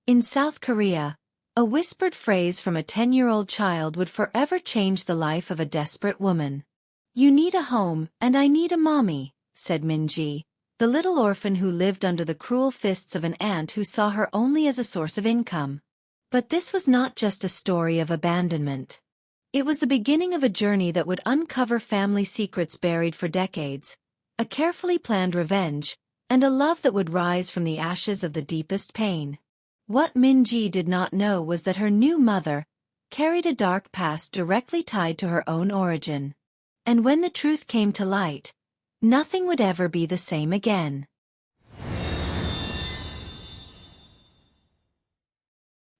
In South Korea, a whispered phrase from a 10-year-old child would forever change the life of a desperate woman. "You need a home, and I need a mommy," said Minji, the little orphan who lived under the cruel fists of an aunt who saw her only as a source of income. But this was not just a story of abandonment. It was the beginning of a journey that would uncover family secrets buried for decades, a carefully planned revenge, and a love that would rise from the ashes of the deepest pain. What Minji did not know was that her new mother carried a dark past directly tied to her own origin. And when the truth came to light, nothing would ever be the same again.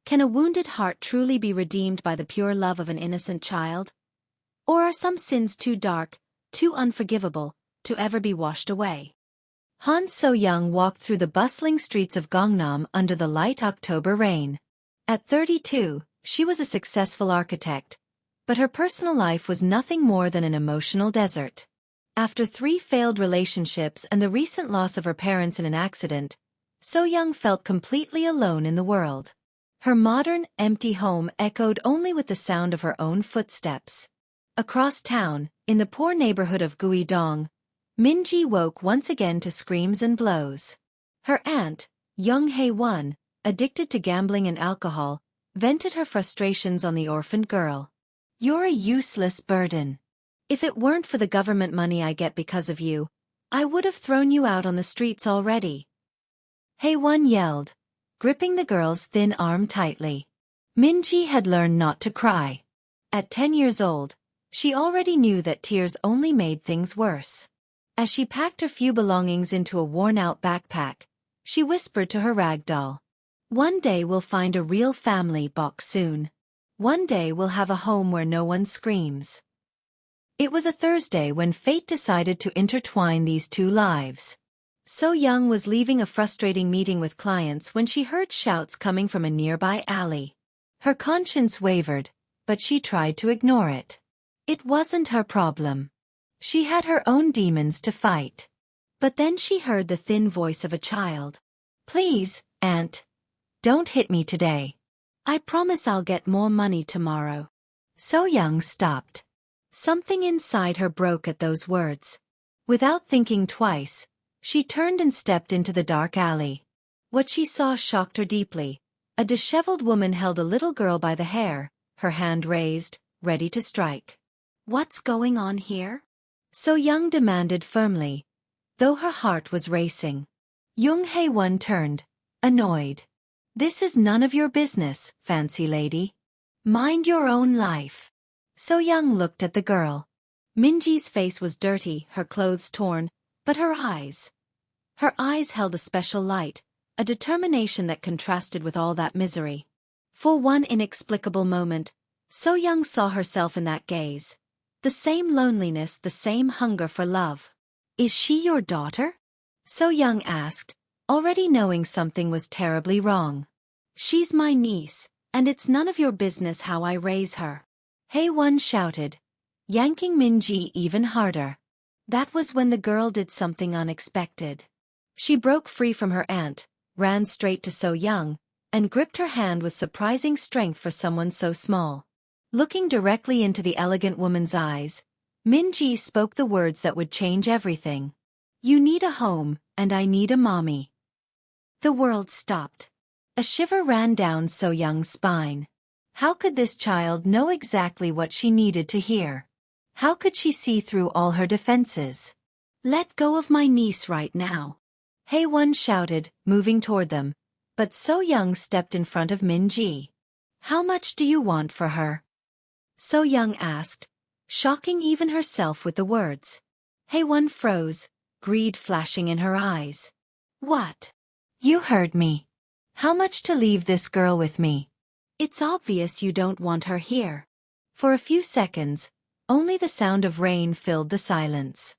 Can a wounded heart truly be redeemed by the pure love of an innocent child? Or are some sins too dark, too unforgivable, to ever be washed away? Han So-young walked through the bustling streets of Gangnam under the light October rain. At 32, she was a successful architect, but her personal life was nothing more than an emotional desert. After 3 failed relationships and the recent loss of her parents in an accident, So-young felt completely alone in the world. Her modern, empty home echoed only with the sound of her own footsteps. Across town, in the poor neighborhood of Guidong, Minji woke once again to screams and blows. Her aunt, Young Hae-won, addicted to gambling and alcohol, vented her frustrations on the orphaned girl. "You're a useless burden. If it weren't for the government money I get because of you, I would have thrown you out on the streets already," Hae-won yelled, gripping the girl's thin arm tightly. Minji had learned not to cry. At 10 years old, she already knew that tears only made things worse. As she packed her few belongings into a worn-out backpack, she whispered to her rag doll, "One day we'll find a real family box soon. One day we'll have a home where no one screams." It was a Thursday when fate decided to intertwine these two lives. So-young was leaving a frustrating meeting with clients when she heard shouts coming from a nearby alley. Her conscience wavered, but she tried to ignore it. It wasn't her problem. She had her own demons to fight. But then she heard the thin voice of a child. "Please, Aunt, don't hit me today. I promise I'll get more money tomorrow." So-young stopped. Something inside her broke at those words. Without thinking twice, she turned and stepped into the dark alley. What she saw shocked her deeply. A disheveled woman held a little girl by the hair, her hand raised, ready to strike. "What's going on here?" So-young demanded firmly, though her heart was racing. Young Hae-won turned, annoyed. "This is none of your business, fancy lady. Mind your own life." So-young looked at the girl. Minji's face was dirty, her clothes torn, but her eyes held a special light, a determination that contrasted with all that misery. For one inexplicable moment, So-young saw herself in that gaze. The same loneliness, the same hunger for love. "Is she your daughter?" So-young asked, already knowing something was terribly wrong. "She's my niece, and it's none of your business how I raise her," Hae-won shouted, yanking Minji even harder. That was when the girl did something unexpected. She broke free from her aunt, ran straight to So-young, and gripped her hand with surprising strength for someone so small. Looking directly into the elegant woman's eyes, Minji spoke the words that would change everything. "You need a home, and I need a mommy." The world stopped. A shiver ran down So-young's spine. How could this child know exactly what she needed to hear? How could she see through all her defenses? "Let go of my niece right now," Hae-won shouted, moving toward them, but So-young stepped in front of Minji. "How much do you want for her?" So-young asked, shocking even herself with the words. Hae-won froze, greed flashing in her eyes. "What? You heard me. How much to leave this girl with me? It's obvious you don't want her here." For a few seconds, only the sound of rain filled the silence.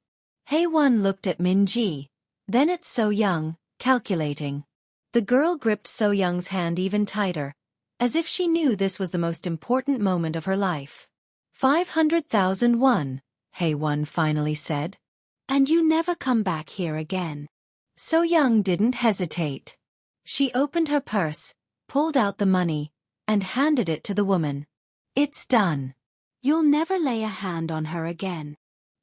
Hae-won looked at Minji, then at So-young, calculating. The girl gripped So-young's hand even tighter, as if she knew this was the most important moment of her life. 500,000 won, Hae-won finally said. "And you never come back here again." So-young didn't hesitate. She opened her purse, pulled out the money, and handed it to the woman. "It's done. You'll never lay a hand on her again."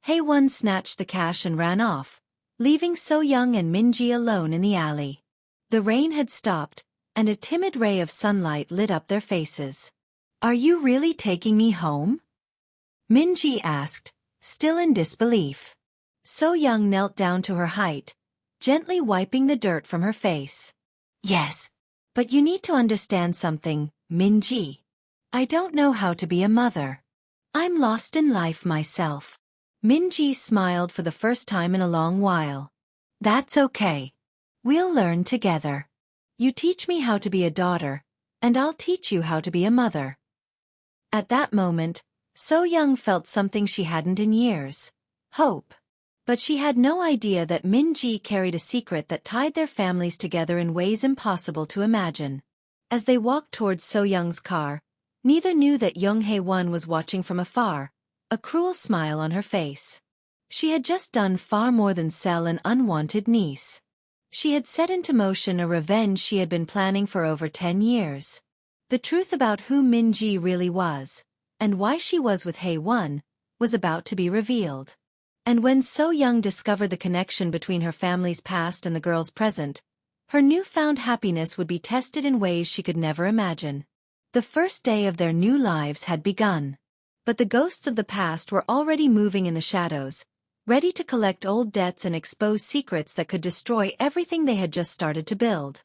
Hae-won snatched the cash and ran off, leaving So-young and Min-ji alone in the alley. The rain had stopped, and a timid ray of sunlight lit up their faces. "Are you really taking me home?" Min-ji asked, still in disbelief. So-young knelt down to her height, gently wiping the dirt from her face. "Yes. But you need to understand something, Min-ji. I don't know how to be a mother. I'm lost in life myself." Min-ji smiled for the first time in a long while. "That's okay. We'll learn together. You teach me how to be a daughter, and I'll teach you how to be a mother." At that moment, So-young felt something she hadn't in years: hope. But she had no idea that Min-ji carried a secret that tied their families together in ways impossible to imagine. As they walked towards So-young's car, neither knew that Young Hae-won was watching from afar, a cruel smile on her face. She had just done far more than sell an unwanted niece. She had set into motion a revenge she had been planning for over 10 years. The truth about who Min-ji really was, and why she was with Hae-won, was about to be revealed. And when So-young discovered the connection between her family's past and the girl's present, her newfound happiness would be tested in ways she could never imagine. The first day of their new lives had begun. But the ghosts of the past were already moving in the shadows, ready to collect old debts and expose secrets that could destroy everything they had just started to build.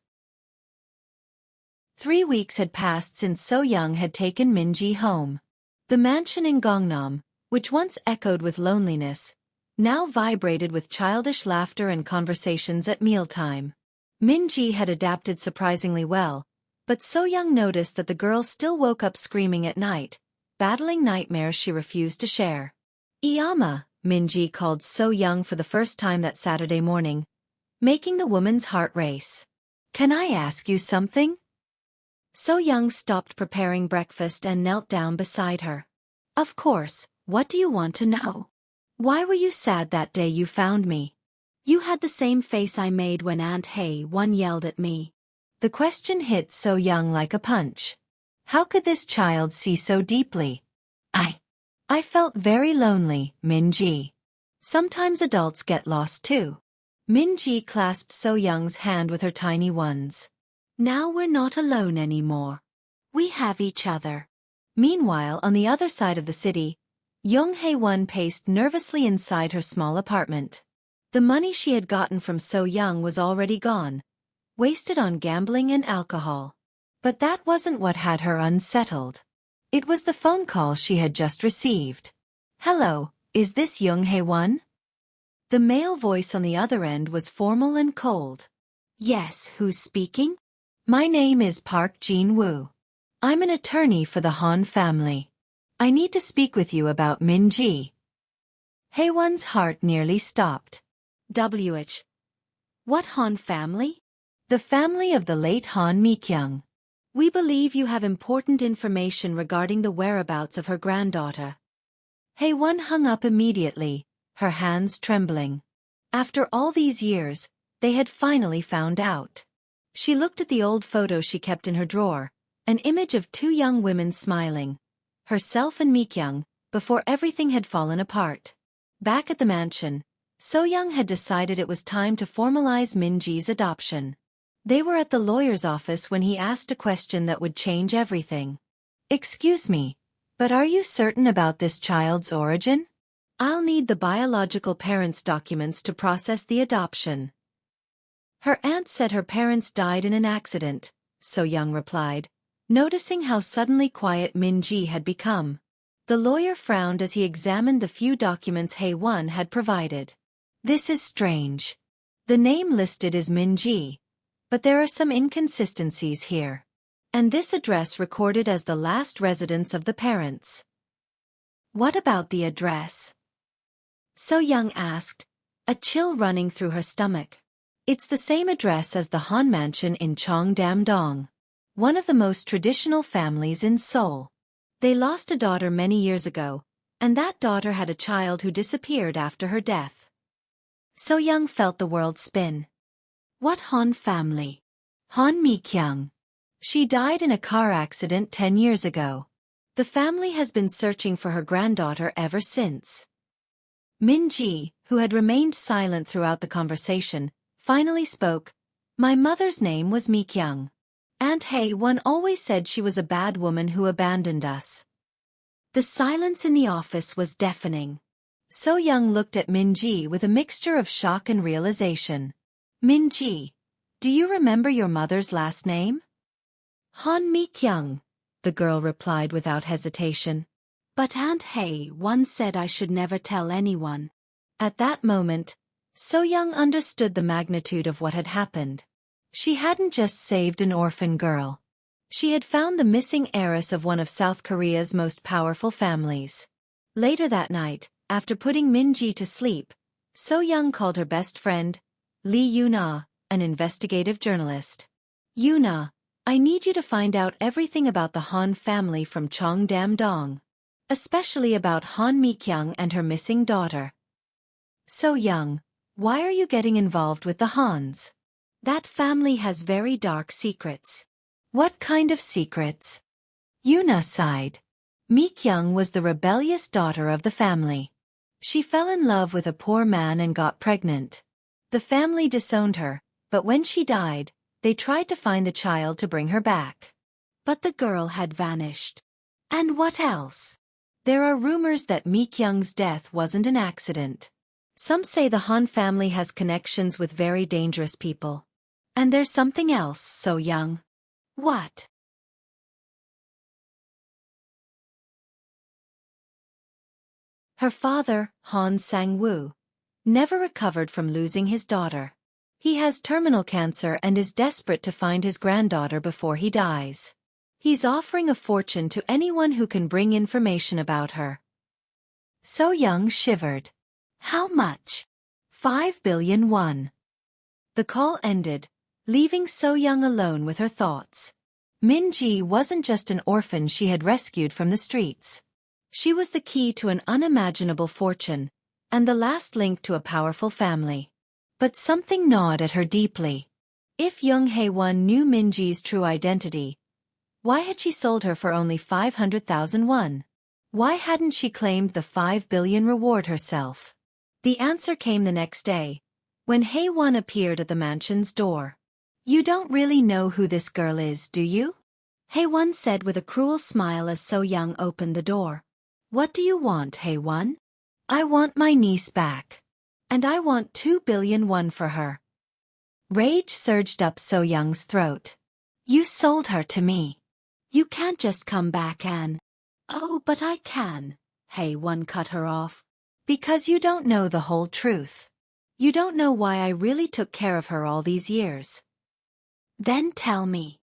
3 weeks had passed since So-young had taken Min-ji home. The mansion in Gangnam, which once echoed with loneliness, now vibrated with childish laughter and conversations at mealtime. Min-ji had adapted surprisingly well, but So-young noticed that the girl still woke up screaming at night, battling nightmares she refused to share. "Iyama," Min-ji called So-young for the first time that Saturday morning, making the woman's heart race. "Can I ask you something?" So-young stopped preparing breakfast and knelt down beside her. "Of course, what do you want to know? Why were you sad that day you found me? You had the same face I made when Aunt Hae-won yelled at me." The question hit So-young like a punch. How could this child see so deeply? I felt very lonely, Min-ji. Sometimes adults get lost too." Min-ji clasped So-young's hand with her tiny ones. "Now we're not alone anymore. We have each other." Meanwhile, on the other side of the city, Young Hae-won paced nervously inside her small apartment. The money she had gotten from So-young was already gone, wasted on gambling and alcohol. But that wasn't what had her unsettled. It was the phone call she had just received. "Hello, is this Young Hae-won?" The male voice on the other end was formal and cold. "Yes, who's speaking?" "My name is Park Jin-woo. I'm an attorney for the Han family. I need to speak with you about Min-ji." Hae-won's heart nearly stopped. "WH. What Han family?" "The family of the late Han Mi-kyung. We believe you have important information regarding the whereabouts of her granddaughter." Hae-won hung up immediately, her hands trembling. After all these years, they had finally found out. She looked at the old photo she kept in her drawer, an image of 2 young women smiling, herself and Mi-kyung, before everything had fallen apart. Back at the mansion, So-young had decided it was time to formalize Min-ji's adoption. They were at the lawyer's office when he asked a question that would change everything. "Excuse me, but are you certain about this child's origin? I'll need the biological parents' documents to process the adoption." "Her aunt said her parents died in an accident," So-young replied, noticing how suddenly quiet Min-ji had become. The lawyer frowned as he examined the few documents Hae-won had provided. "This is strange. The name listed is Min-ji, but there are some inconsistencies here. And this address recorded as the last residence of the parents." "What about the address?" So-young asked, a chill running through her stomach. "It's the same address as the Han mansion in Cheongdam-dong, one of the most traditional families in Seoul. They lost a daughter many years ago, and that daughter had a child who disappeared after her death." So-young felt the world spin. "What Han family?" "Han Mi-kyung." She died in a car accident 10 years ago. The family has been searching for her granddaughter ever since. Min-ji, who had remained silent throughout the conversation, finally spoke. My mother's name was Mi-kyung. Aunt Hae-won always said she was a bad woman who abandoned us. The silence in the office was deafening. So-young looked at Min-ji with a mixture of shock and realization. Min-ji, do you remember your mother's last name? Han Mi-kyung, the girl replied without hesitation. But Aunt Hae-won said I should never tell anyone. At that moment, So-young understood the magnitude of what had happened. She hadn't just saved an orphan girl. She had found the missing heiress of one of South Korea's most powerful families. Later that night, after putting Min-ji to sleep, So-young called her best friend, Lee Yoon-ah, an investigative journalist. Yoon-ah, I need you to find out everything about the Han family from Cheongdam-dong. Especially about Han Mi-kyung and her missing daughter. So-young, why are you getting involved with the Hans? That family has very dark secrets. What kind of secrets? Yoon-ah sighed. Mi-kyung was the rebellious daughter of the family. She fell in love with a poor man and got pregnant. The family disowned her, but when she died, they tried to find the child to bring her back. But the girl had vanished. And what else? There are rumors that Mi-kyung's death wasn't an accident. Some say the Han family has connections with very dangerous people. And there's something else, So-young. What? Her father, Han Sang-woo, never recovered from losing his daughter. He has terminal cancer and is desperate to find his granddaughter before he dies. He's offering a fortune to anyone who can bring information about her. So-young shivered. How much? 5 billion won. The call ended, leaving So-young alone with her thoughts. Min-ji wasn't just an orphan she had rescued from the streets. She was the key to an unimaginable fortune, and the last link to a powerful family. But something gnawed at her deeply. If Young Hae-won knew Min-ji's true identity, why had she sold her for only 500,000 won? Why hadn't she claimed the 5 billion reward herself? The answer came the next day, when Hae-won appeared at the mansion's door. You don't really know who this girl is, do you? Hae-won said with a cruel smile as So-young opened the door. What do you want, Hae-won? I want my niece back. And I want 2 billion won for her. Rage surged up So-young's throat. You sold her to me. You can't just come back and... Oh, but I can, Hae-won cut her off. Because you don't know the whole truth. You don't know why I really took care of her all these years. Then tell me.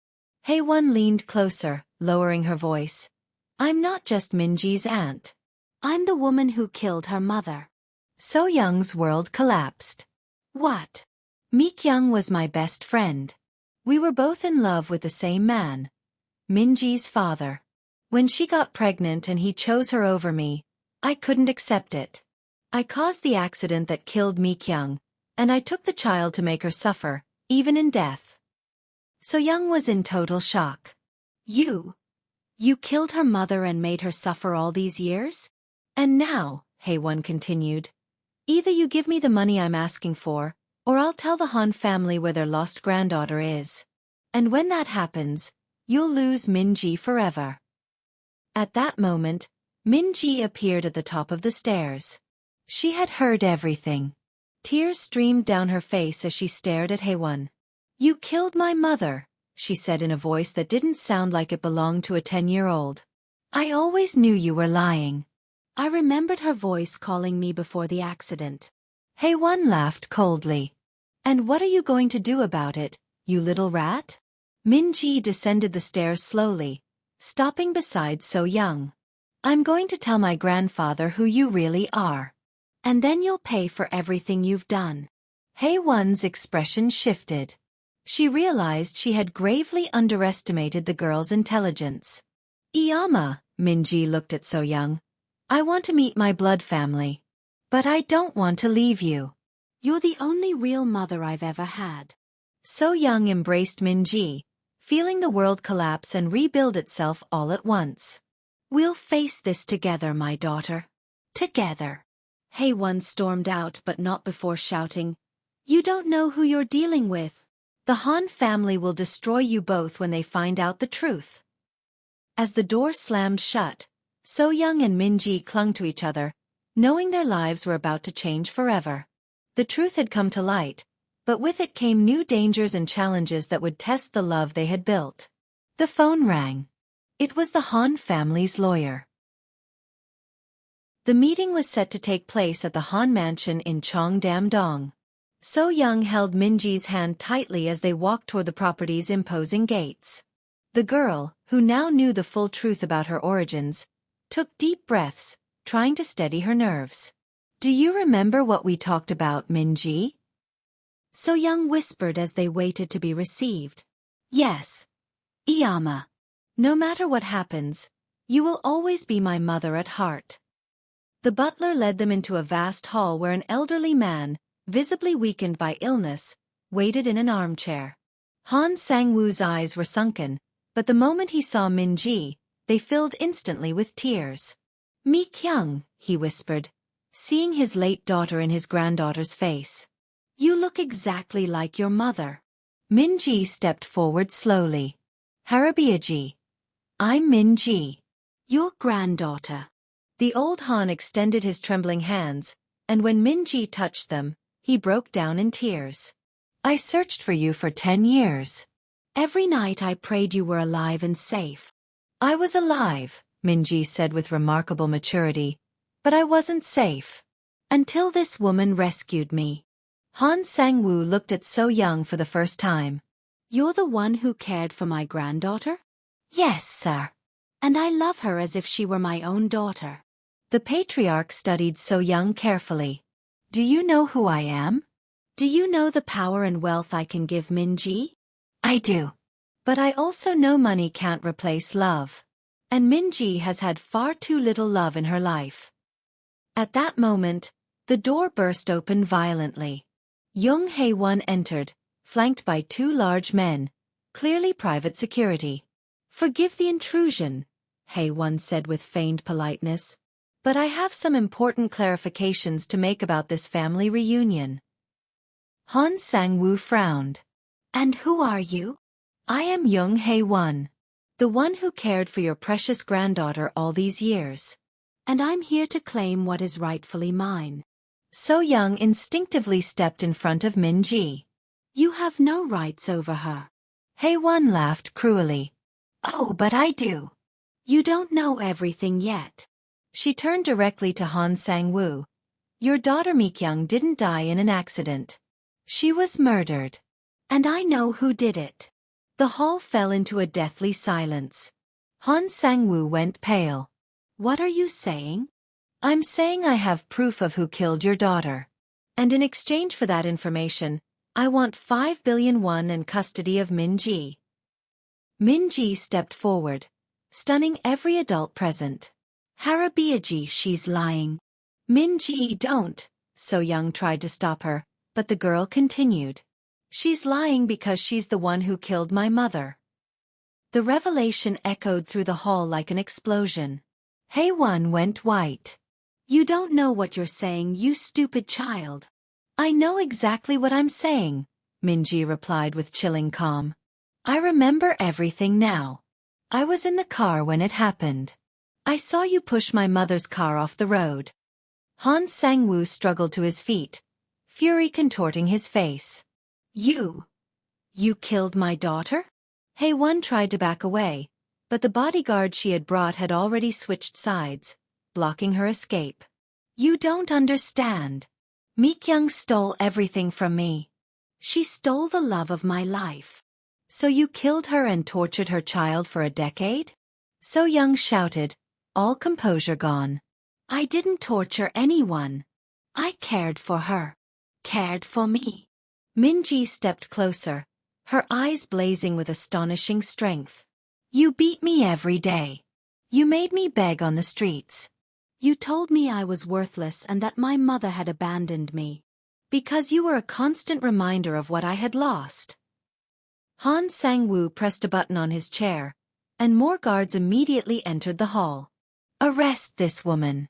Hae-won leaned closer, lowering her voice. I'm not just Min-ji's aunt. I'm the woman who killed her mother. So-young's world collapsed. What? Mi-kyung was my best friend. We were both in love with the same man. Min-ji's father. When she got pregnant and he chose her over me, I couldn't accept it. I caused the accident that killed Mi-kyung, and I took the child to make her suffer, even in death. So-young was in total shock. You killed her mother and made her suffer all these years? And now, Hae-won continued, either you give me the money I'm asking for, or I'll tell the Han family where their lost granddaughter is. And when that happens, you'll lose Min-ji forever. At that moment, Min-ji appeared at the top of the stairs. She had heard everything. Tears streamed down her face as she stared at Hae-won. You killed my mother, she said in a voice that didn't sound like it belonged to a 10-year-old. I always knew you were lying. I remembered her voice calling me before the accident. Hae-won laughed coldly. And what are you going to do about it, you little rat? Min-ji descended the stairs slowly, stopping beside So-young. I'm going to tell my grandfather who you really are. And then you'll pay for everything you've done. Hae-won's expression shifted. She realized she had gravely underestimated the girl's intelligence. Iyama, Min-ji looked at So-young. I want to meet my blood family. But I don't want to leave you. You're the only real mother I've ever had. So-young embraced Min-ji, feeling the world collapse and rebuild itself all at once. We'll face this together, my daughter. Together. Hae-won stormed out, but not before shouting, "You don't know who you're dealing with. The Han family will destroy you both when they find out the truth." As the door slammed shut, So-young and Min-ji clung to each other, knowing their lives were about to change forever. The truth had come to light, but with it came new dangers and challenges that would test the love they had built. The phone rang. It was the Han family's lawyer. The meeting was set to take place at the Han mansion in Cheongdam-dong. So-young held Min-ji's hand tightly as they walked toward the property's imposing gates. The girl, who now knew the full truth about her origins, took deep breaths, trying to steady her nerves. "Do you remember what we talked about, Min-ji?" So-young whispered as they waited to be received. "Yes. Iyama. No matter what happens, you will always be my mother at heart." The butler led them into a vast hall where an elderly man, visibly weakened by illness, waited in an armchair. Han Sang-woo's eyes were sunken, but the moment he saw Min-ji, they filled instantly with tears. "Mi-kyung," he whispered, seeing his late daughter in his granddaughter's face. "You look exactly like your mother." Min-ji stepped forward slowly. "Harabiaji. I'm Min-ji. Your granddaughter." The old Han extended his trembling hands, and when Min-ji touched them, he broke down in tears. "I searched for you for 10 years. Every night I prayed you were alive and safe." "I was alive," Min-ji said with remarkable maturity, "but I wasn't safe. Until this woman rescued me." Han Sang-woo looked at So-young for the first time. "You're the one who cared for my granddaughter?" "Yes, sir. And I love her as if she were my own daughter." The patriarch studied So-young carefully. "Do you know who I am? Do you know the power and wealth I can give Min-ji?" "I do. But I also know money can't replace love. And Min-ji has had far too little love in her life." At that moment, the door burst open violently. Young Hae-won entered, flanked by 2 large men, clearly private security. "Forgive the intrusion," Hae-won said with feigned politeness, "but I have some important clarifications to make about this family reunion." Han Sang-woo frowned. "And who are you?" "I am Young Hae-won, the one who cared for your precious granddaughter all these years. And I'm here to claim what is rightfully mine." So-young instinctively stepped in front of Min-ji. "You have no rights over her." Hae-won laughed cruelly. "Oh, but I do. You don't know everything yet." She turned directly to Han Sang-woo. "Your daughter Mi-kyung didn't die in an accident. She was murdered. And I know who did it." The hall fell into a deathly silence. Han Sang-woo went pale. "What are you saying?" "I'm saying I have proof of who killed your daughter. And in exchange for that information, I want 5 billion won and custody of Min-ji." Min-ji stepped forward, stunning every adult present. "Harabiaji, she's lying." "Min-ji, don't." So-young tried to stop her, but the girl continued. "She's lying because she's the one who killed my mother." The revelation echoed through the hall like an explosion. Hae-won went white. "You don't know what you're saying, you stupid child." "I know exactly what I'm saying," Min-ji replied with chilling calm. "I remember everything now. I was in the car when it happened. I saw you push my mother's car off the road." Han Sang-woo struggled to his feet, fury contorting his face. You killed my daughter?" Hae-won tried to back away, but the bodyguard she had brought had already switched sides, blocking her escape. "You don't understand. Mi-kyung stole everything from me. She stole the love of my life." "So you killed her and tortured her child for a decade?" So-young shouted, all composure gone. "I didn't torture anyone. I cared for her. Cared for me." Min-ji stepped closer, her eyes blazing with astonishing strength. "You beat me every day. You made me beg on the streets. You told me I was worthless and that my mother had abandoned me. Because you were a constant reminder of what I had lost." Han Sang-woo pressed a button on his chair, and more guards immediately entered the hall. "Arrest this woman.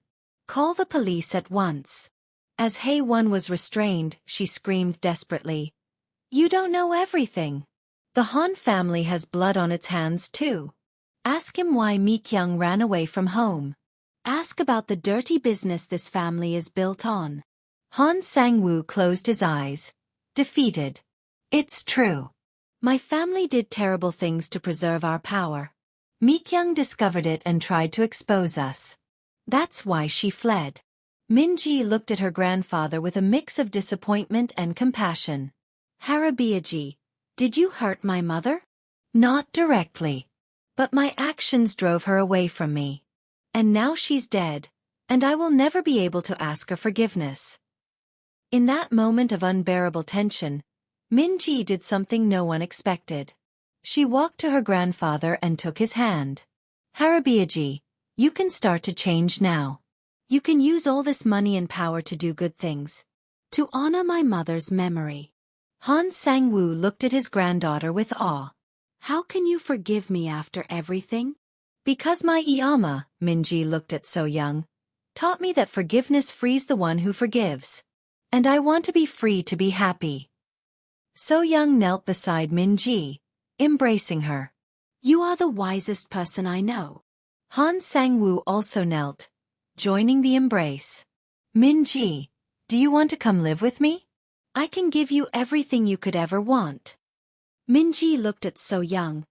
Call the police at once." As Hae-won was restrained, she screamed desperately, "You don't know everything. The Han family has blood on its hands too. Ask him why Mi-kyung ran away from home. Ask about the dirty business this family is built on." Han Sang-woo closed his eyes, defeated. "It's true. My family did terrible things to preserve our power. Mi-kyung discovered it and tried to expose us. That's why she fled." Min-ji looked at her grandfather with a mix of disappointment and compassion. "Harabiaji, did you hurt my mother?" "Not directly. But my actions drove her away from me. And now she's dead, and I will never be able to ask her forgiveness." In that moment of unbearable tension, Min-ji did something no one expected. She walked to her grandfather and took his hand. "Harabiaji, you can start to change now. You can use all this money and power to do good things. To honor my mother's memory." Han Sang-woo looked at his granddaughter with awe. "How can you forgive me after everything?" "Because my Iyama," Min-ji looked at So-young, "taught me that forgiveness frees the one who forgives. And I want to be free to be happy." So-young knelt beside Min-ji, embracing her. "You are the wisest person I know." Han Sang-woo also knelt, joining the embrace. "Min-ji, do you want to come live with me? I can give you everything you could ever want." Min-ji looked at So-young,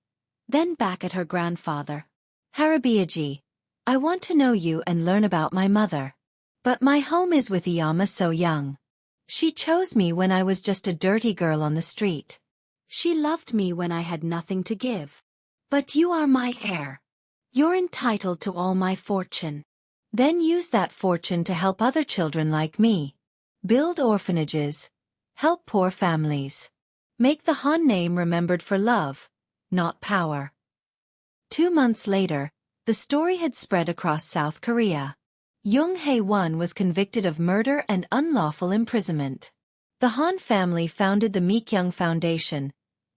then back at her grandfather. "Harabiaji, I want to know you and learn about my mother. But my home is with Iyama So-young. She chose me when I was just a dirty girl on the street. She loved me when I had nothing to give. But you are my heir. You're entitled to all my fortune. Then use that fortune to help other children like me. Build orphanages. Help poor families. Make the Han name remembered for love, not power." 2 months later, the story had spread across South Korea. Jung Hae-won was convicted of murder and unlawful imprisonment. The Han family founded the Mi-kyung Foundation,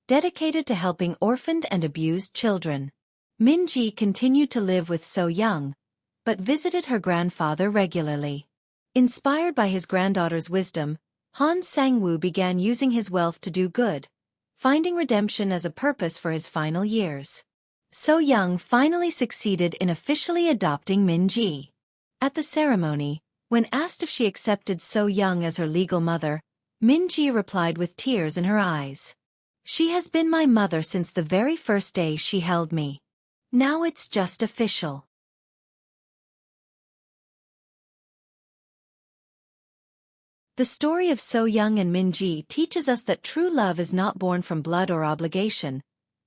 dedicated to helping orphaned and abused children. Min-ji continued to live with So-young, but visited her grandfather regularly. Inspired by his granddaughter's wisdom, Han Sang-woo began using his wealth to do good, finding redemption as a purpose for his final years. So-young finally succeeded in officially adopting Min-ji. At the ceremony, when asked if she accepted So-young as her legal mother, Min-ji replied with tears in her eyes. "She has been my mother since the very first day she held me. Now it's just official." The story of So-young and Min-ji teaches us that true love is not born from blood or obligation,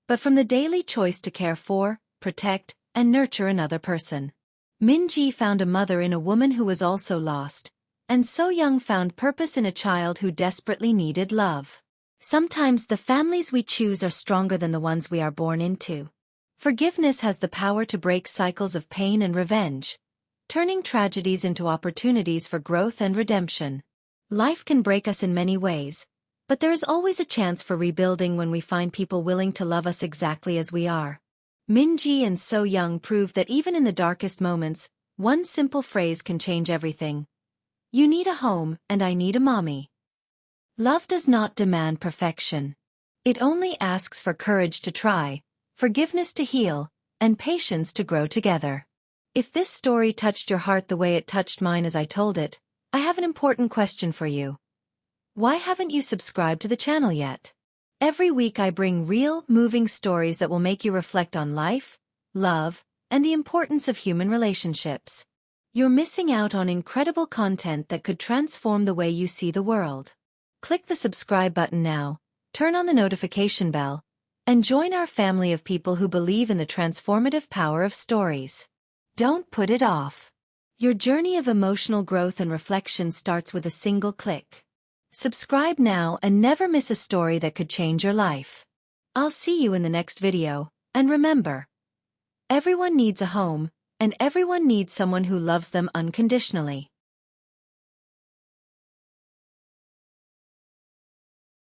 but from the daily choice to care for, protect, and nurture another person. Min-ji found a mother in a woman who was also lost, and So-young found purpose in a child who desperately needed love. Sometimes the families we choose are stronger than the ones we are born into. Forgiveness has the power to break cycles of pain and revenge, turning tragedies into opportunities for growth and redemption. Life can break us in many ways, but there is always a chance for rebuilding when we find people willing to love us exactly as we are. Min-ji and So-young proved that even in the darkest moments, one simple phrase can change everything. You need a home, and I need a mommy. Love does not demand perfection. It only asks for courage to try, forgiveness to heal, and patience to grow together. If this story touched your heart the way it touched mine as I told it, I have an important question for you. Why haven't you subscribed to the channel yet? Every week I bring real, moving stories that will make you reflect on life, love, and the importance of human relationships. You're missing out on incredible content that could transform the way you see the world. Click the subscribe button now, turn on the notification bell, and join our family of people who believe in the transformative power of stories. Don't put it off. Your journey of emotional growth and reflection starts with a single click. Subscribe now and never miss a story that could change your life. I'll see you in the next video, and remember, everyone needs a home, and everyone needs someone who loves them unconditionally.